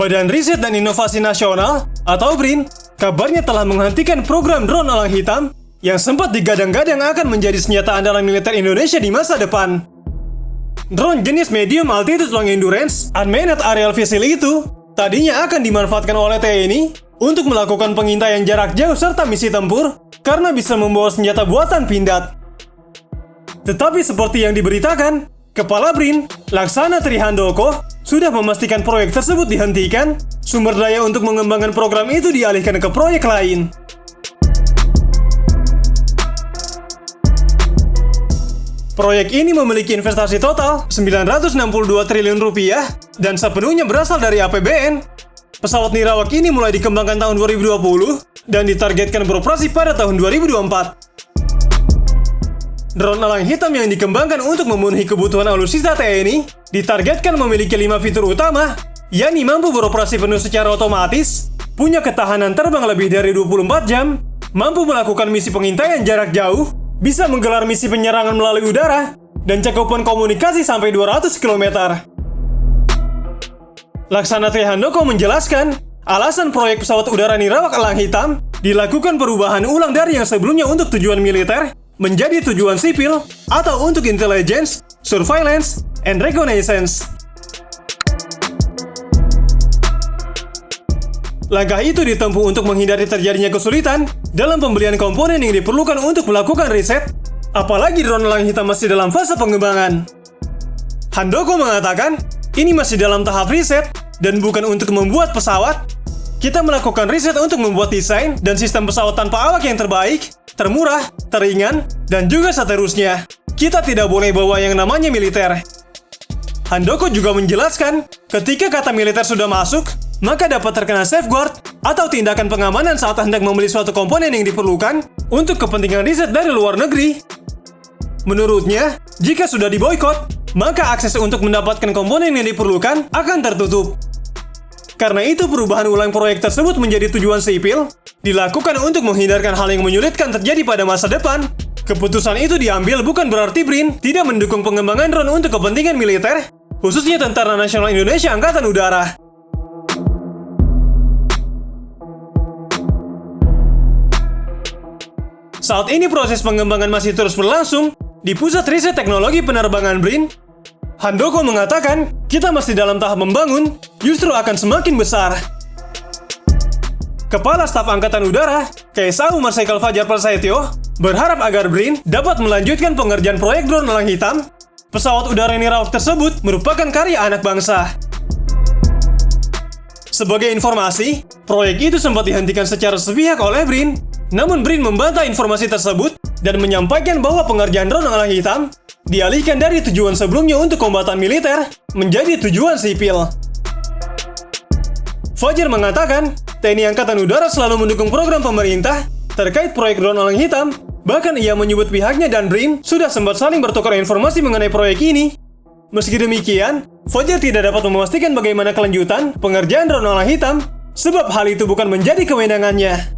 Badan Riset dan Inovasi Nasional atau BRIN kabarnya telah menghentikan program drone elang hitam yang sempat digadang-gadang akan menjadi senjata andalan militer Indonesia di masa depan. Drone jenis Medium Altitude Long Endurance Unmanned Aerial Vessel itu tadinya akan dimanfaatkan oleh TNI untuk melakukan pengintaian jarak jauh serta misi tempur karena bisa membawa senjata buatan Pindad. Tetapi seperti yang diberitakan, Kepala BRIN, Laksana Trihandoko, sudah memastikan proyek tersebut dihentikan, sumber daya untuk mengembangkan program itu dialihkan ke proyek lain. Proyek ini memiliki investasi total 962 triliun rupiah dan sepenuhnya berasal dari APBN. Pesawat nirawak ini mulai dikembangkan tahun 2020 dan ditargetkan beroperasi pada tahun 2024. Drone elang hitam yang dikembangkan untuk memenuhi kebutuhan alutsista TNI ditargetkan memiliki 5 fitur utama, yakni mampu beroperasi penuh secara otomatis, punya ketahanan terbang lebih dari 24 jam, mampu melakukan misi pengintaian jarak jauh, bisa menggelar misi penyerangan melalui udara, dan cakupan komunikasi sampai 200 km. Laksana Trihandoko menjelaskan, alasan proyek pesawat udara nirawak elang hitam dilakukan perubahan ulang dari yang sebelumnya untuk tujuan militer menjadi tujuan sipil atau untuk intelligence, surveillance, and reconnaissance. Langkah itu ditempuh untuk menghindari terjadinya kesulitan dalam pembelian komponen yang diperlukan untuk melakukan riset, apalagi drone elang hitam masih dalam fase pengembangan. Handoko mengatakan, ini masih dalam tahap riset dan bukan untuk membuat pesawat. Kita melakukan riset untuk membuat desain dan sistem pesawat tanpa awak yang terbaik, termurah, teringan, dan juga seterusnya. Kita tidak boleh bawa yang namanya militer. Handoko juga menjelaskan, ketika kata militer sudah masuk, maka dapat terkena safeguard atau tindakan pengamanan saat hendak membeli suatu komponen yang diperlukan untuk kepentingan riset dari luar negeri. Menurutnya, jika sudah diboikot, maka akses untuk mendapatkan komponen yang diperlukan akan tertutup. Karena itu perubahan ulang proyek tersebut menjadi tujuan sipil dilakukan untuk menghindarkan hal yang menyulitkan terjadi pada masa depan. Keputusan itu diambil bukan berarti BRIN tidak mendukung pengembangan drone untuk kepentingan militer, khususnya Tentara Nasional Indonesia Angkatan Udara. Saat ini proses pengembangan masih terus berlangsung di Pusat Riset Teknologi Penerbangan BRIN. Handoko mengatakan, kita masih dalam tahap membangun, justru akan semakin besar. Kepala Staf Angkatan Udara, KSAU Marsikal Fajar Prasetyo, berharap agar BRIN dapat melanjutkan pengerjaan proyek drone elang hitam. Pesawat udara nirawak tersebut merupakan karya anak bangsa. Sebagai informasi, proyek itu sempat dihentikan secara sepihak oleh BRIN. Namun BRIN membantah informasi tersebut dan menyampaikan bahwa pengerjaan drone elang hitam dialihkan dari tujuan sebelumnya untuk kombatan militer menjadi tujuan sipil. Fajar mengatakan, TNI Angkatan Udara selalu mendukung program pemerintah terkait proyek drone elang hitam. Bahkan ia menyebut pihaknya dan BRIN sudah sempat saling bertukar informasi mengenai proyek ini. Meski demikian, Fajar tidak dapat memastikan bagaimana kelanjutan pengerjaan drone elang hitam, sebab hal itu bukan menjadi kewenangannya.